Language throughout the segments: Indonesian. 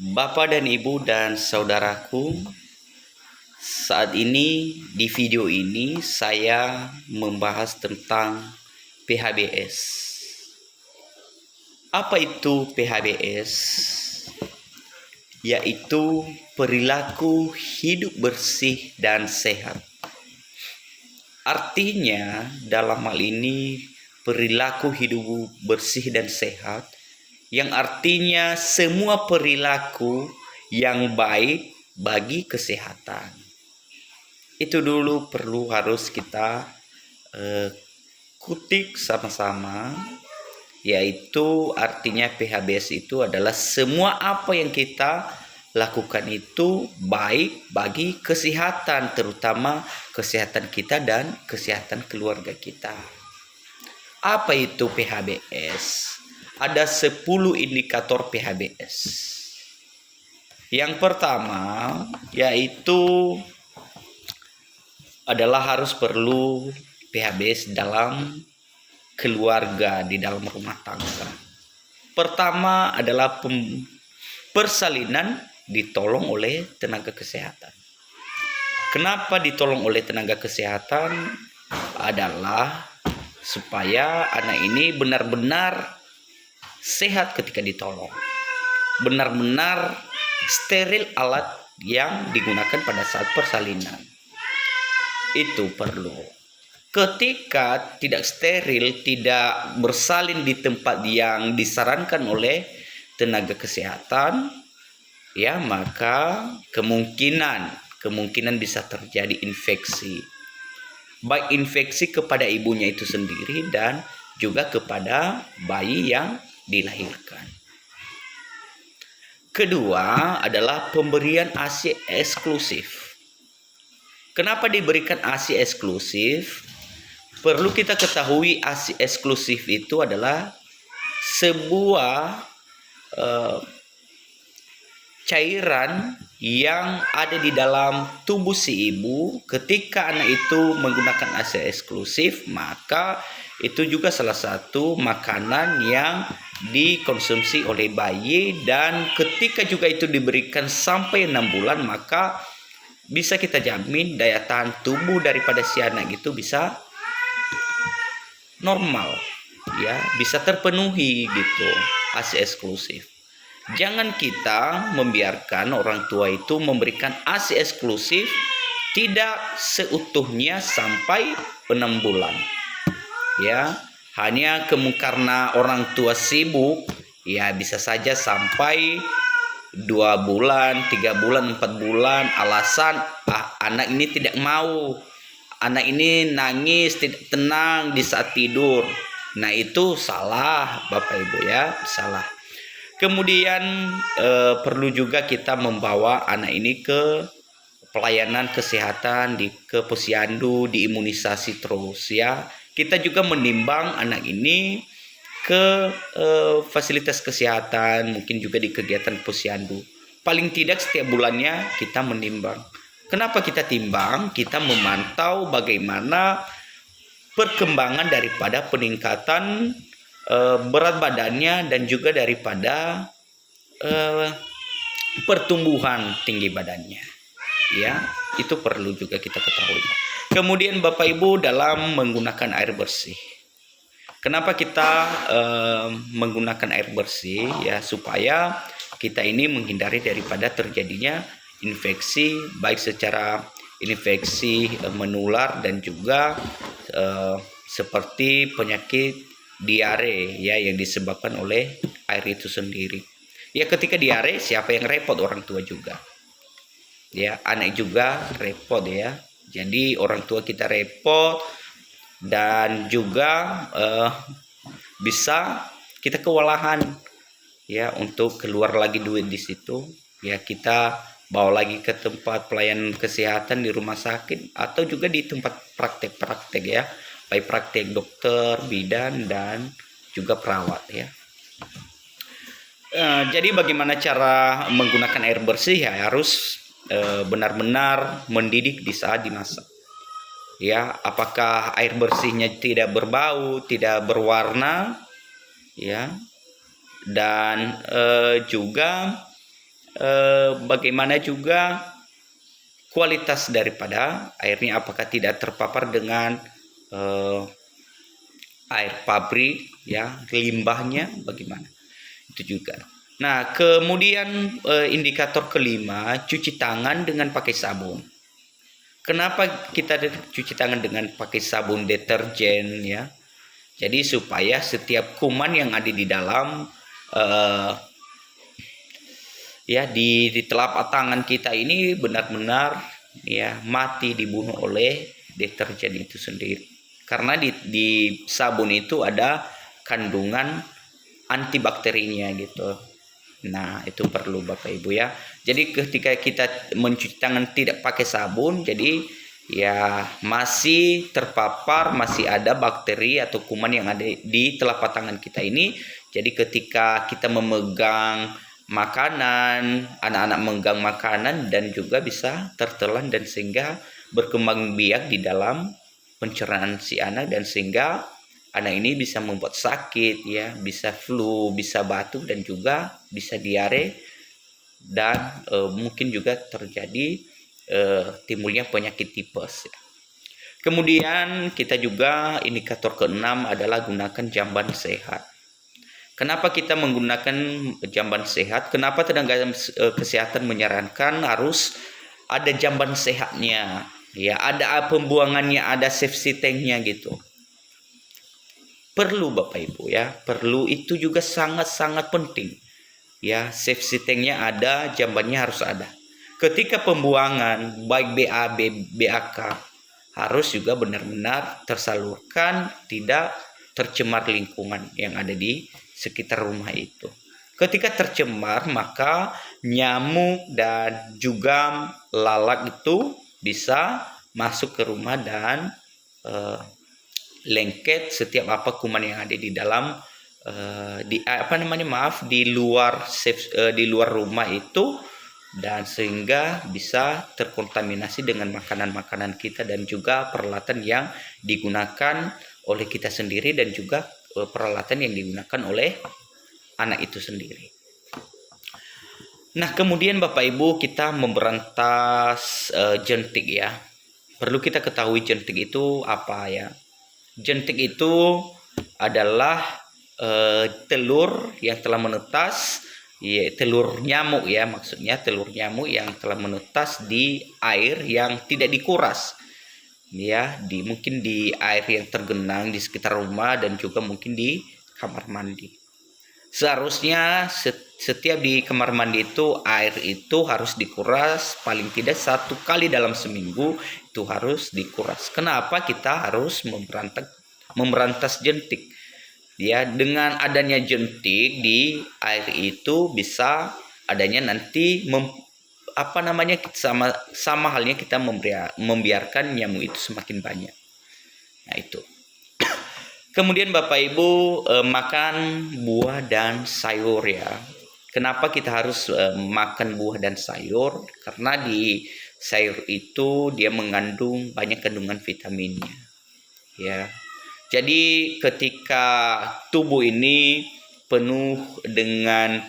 Bapak dan Ibu dan saudaraku, saat ini di video ini saya membahas tentang PHBS. Apa itu PHBS? Yaitu perilaku hidup bersih dan sehat. Artinya dalam hal ini perilaku hidup bersih dan sehat yang artinya semua perilaku yang baik bagi kesehatan. Itu dulu harus kita kutik sama-sama, yaitu artinya PHBS itu adalah semua apa yang kita lakukan itu baik bagi kesehatan, terutama kesehatan kita dan kesehatan keluarga kita. Apa itu PHBS? Ada 10 indikator PHBS. Yang pertama yaitu adalah harus perlu PHBS dalam keluarga, di dalam rumah tangga. Pertama adalah persalinan ditolong oleh tenaga kesehatan. Kenapa ditolong oleh tenaga kesehatan? Adalah supaya anak ini benar-benar sehat ketika ditolong, benar-benar steril alat yang digunakan pada saat persalinan. Itu perlu. Ketika tidak steril, tidak bersalin di tempat yang disarankan oleh tenaga kesehatan, ya maka kemungkinan bisa terjadi infeksi. Baik infeksi kepada ibunya itu sendiri dan juga kepada bayi yang dilahirkan. Kedua adalah pemberian ASI eksklusif. Kenapa diberikan ASI eksklusif? Perlu kita ketahui ASI eksklusif itu adalah sebuah cairan yang ada di dalam tubuh si ibu. Ketika anak itu menggunakan ASI eksklusif, maka itu juga salah satu makanan yang dikonsumsi oleh bayi, dan ketika juga itu diberikan sampai 6 bulan, maka bisa kita jamin daya tahan tubuh daripada si anak itu bisa normal, ya, bisa terpenuhi gitu, ASI eksklusif. Jangan kita membiarkan orang tua itu memberikan ASI eksklusif tidak seutuhnya sampai 6 bulan. Ya, hanya karena orang tua sibuk, ya bisa saja sampai 2 bulan, 3 bulan, 4 bulan, alasan anak ini tidak mau, anak ini nangis, tidak tenang di saat tidur. Nah itu salah Bapak Ibu, ya, salah. Kemudian perlu juga kita membawa anak ini ke pelayanan kesehatan, ke posyandu, diimunisasi terus, ya. Kita juga menimbang anak ini ke fasilitas kesehatan, mungkin juga di kegiatan posyandu. Paling tidak setiap bulannya kita menimbang. Kenapa kita timbang? Kita memantau bagaimana perkembangan daripada peningkatan berat badannya dan juga daripada pertumbuhan tinggi badannya. Ya, itu perlu juga kita ketahui. Kemudian Bapak Ibu dalam menggunakan air bersih. Kenapa kita menggunakan air bersih? Ya, supaya kita ini menghindari daripada terjadinya infeksi, baik secara infeksi menular dan juga seperti penyakit diare, ya, yang disebabkan oleh air itu sendiri. Ya, ketika diare siapa yang repot? Orang tua juga. Ya, anak juga repot, ya. Jadi orang tua kita repot dan juga bisa kita kewalahan, ya, untuk keluar lagi duit di situ. Ya, kita bawa lagi ke tempat pelayanan kesehatan di rumah sakit atau juga di tempat praktek-praktek, ya, baik praktek dokter, bidan dan juga perawat, ya. Jadi bagaimana cara menggunakan air bersih? Ya, harus benar-benar mendidik di saat dimasak. Ya, apakah air bersihnya tidak berbau, tidak berwarna, ya, dan juga bagaimana juga kualitas daripada airnya, apakah tidak terpapar dengan air pabrik ya, limbahnya bagaimana itu juga. Nah, kemudian indikator kelima, cuci tangan dengan pakai sabun. Kenapa kita cuci tangan dengan pakai sabun deterjen ya? Jadi supaya setiap kuman yang ada di dalam ya di telapak tangan kita ini benar-benar ya mati, dibunuh oleh deterjen itu sendiri. Karena di sabun itu ada kandungan antibakterinya gitu. Nah, itu perlu Bapak Ibu ya. Jadi ketika kita mencuci tangan tidak pakai sabun, jadi ya masih terpapar, masih ada bakteri atau kuman yang ada di telapak tangan kita ini. Jadi ketika kita memegang makanan, anak-anak memegang makanan dan juga bisa tertelan dan sehingga berkembang biak di dalam pencernaan si anak, dan sehingga anak ini bisa membuat sakit ya, bisa flu, bisa batuk, dan juga bisa diare, dan mungkin juga terjadi timbulnya penyakit tipes ya. Kemudian kita juga indikator keenam adalah gunakan jamban sehat. Kenapa kita menggunakan jamban sehat? Kenapa tenaga kesehatan menyarankan harus ada jamban sehatnya ya, ada pembuangannya, ada safety tanknya gitu. Perlu Bapak Ibu ya, perlu, itu juga sangat-sangat penting ya, safety tanknya ada, jambannya harus ada. Ketika pembuangan baik BAB, BAK harus juga benar-benar tersalurkan, tidak tercemar lingkungan yang ada di sekitar rumah itu. Ketika tercemar maka nyamuk dan juga lalat itu bisa masuk ke rumah dan lengket setiap kuman yang ada di dalam di luar rumah itu, dan sehingga bisa terkontaminasi dengan makanan-makanan kita dan juga peralatan yang digunakan oleh kita sendiri dan juga peralatan yang digunakan oleh anak itu sendiri. Nah, kemudian Bapak Ibu, kita memberantas jentik ya. Perlu kita ketahui jentik itu apa ya. Jentik itu adalah telur yang telah menetas, ya, telur nyamuk ya, maksudnya telur nyamuk yang telah menetas di air yang tidak dikuras ya, mungkin di air yang tergenang di sekitar rumah dan juga mungkin di kamar mandi. Seharusnya setiap di kamar mandi itu air itu harus dikuras paling tidak 1 kali dalam seminggu, itu harus dikuras. Kenapa kita harus memberantas jentik? Ya, dengan adanya jentik di air itu bisa adanya nanti sama halnya kita membiarkan nyamuk itu semakin banyak. Nah, itu. Kemudian Bapak Ibu, makan buah dan sayur ya. Kenapa kita harus makan buah dan sayur? Karena di sayur itu dia mengandung banyak kandungan vitaminnya. Ya. Jadi ketika tubuh ini penuh dengan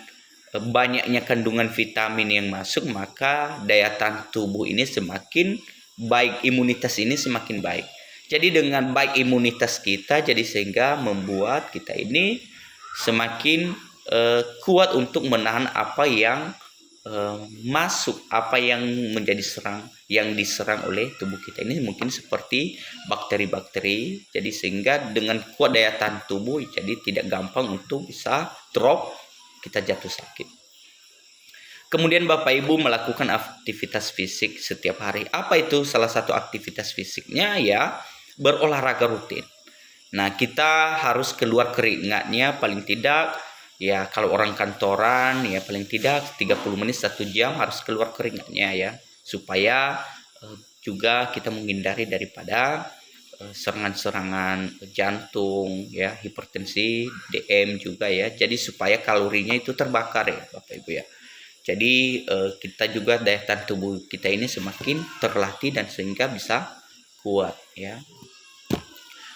banyaknya kandungan vitamin yang masuk, maka daya tahan tubuh ini semakin baik, imunitas ini semakin baik. Jadi dengan baik imunitas kita, jadi sehingga membuat kita ini semakin kuat untuk menahan apa yang masuk, apa yang diserang oleh tubuh kita ini, mungkin seperti bakteri-bakteri. Jadi sehingga dengan kuat daya tahan tubuh, jadi tidak gampang untuk bisa drop, kita jatuh sakit. Kemudian Bapak Ibu melakukan aktivitas fisik setiap hari. Apa itu salah satu aktivitas fisiknya ya? Berolahraga rutin. Nah, kita harus keluar keringatnya paling tidak ya, kalau orang kantoran ya paling tidak 30 menit 1 jam harus keluar keringatnya ya, supaya juga kita menghindari daripada serangan-serangan jantung ya, hipertensi, DM juga ya. Jadi supaya kalorinya itu terbakar ya Bapak Ibu ya. Jadi kita juga daya tahan tubuh kita ini semakin terlatih dan sehingga bisa kuat ya.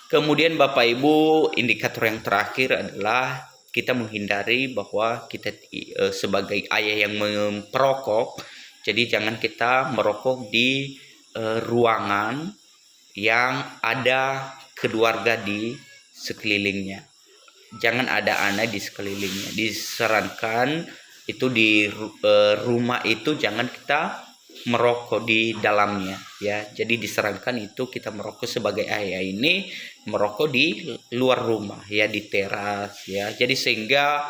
Kemudian Bapak Ibu, indikator yang terakhir adalah kita menghindari bahwa kita sebagai ayah yang merokok, jadi jangan kita merokok di ruangan yang ada keluarga di sekelilingnya. Jangan ada anak di sekelilingnya. Disarankan itu di rumah itu jangan kita merokok di dalamnya ya. Jadi disarankan itu kita merokok sebagai ayah ini merokok di luar rumah ya, di teras ya. Jadi sehingga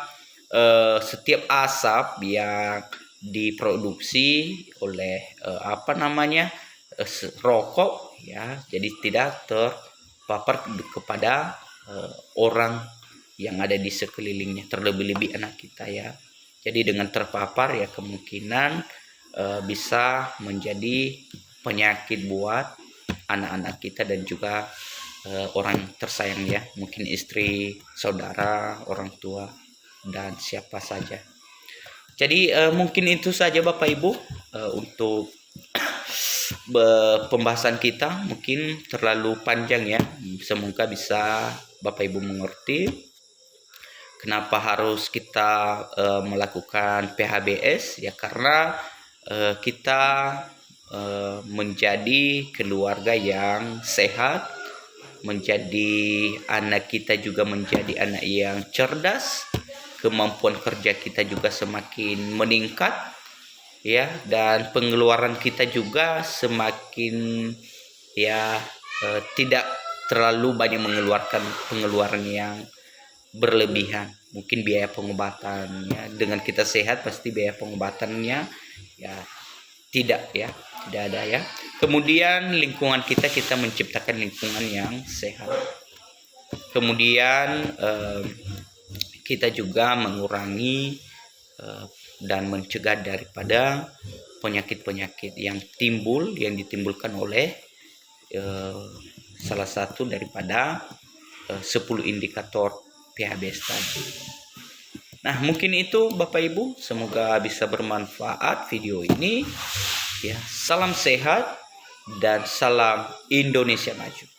setiap asap yang diproduksi oleh rokok ya, jadi tidak terpapar kepada orang yang ada di sekelilingnya, terlebih-lebih anak kita ya. Jadi dengan terpapar ya kemungkinan bisa menjadi penyakit buat anak-anak kita dan juga orang tersayang ya, mungkin istri, saudara, orang tua dan siapa saja. Jadi mungkin itu saja Bapak Ibu untuk pembahasan kita, mungkin terlalu panjang ya. Semoga bisa Bapak Ibu mengerti kenapa harus kita melakukan PHBS ya, karena kita menjadi keluarga yang sehat, menjadi anak kita juga menjadi anak yang cerdas, kemampuan kerja kita juga semakin meningkat ya, dan pengeluaran kita juga semakin ya tidak terlalu banyak mengeluarkan pengeluaran yang berlebihan. Mungkin biaya pengobatannya, dengan kita sehat pasti biaya pengobatannya ya tidak ada ya. Kemudian lingkungan kita menciptakan lingkungan yang sehat. Kemudian kita juga mengurangi dan mencegah daripada penyakit-penyakit yang ditimbulkan oleh salah satu daripada 10 indikator PHBS tadi. Nah, mungkin itu Bapak Ibu, semoga bisa bermanfaat video ini. Ya, salam sehat dan salam Indonesia maju.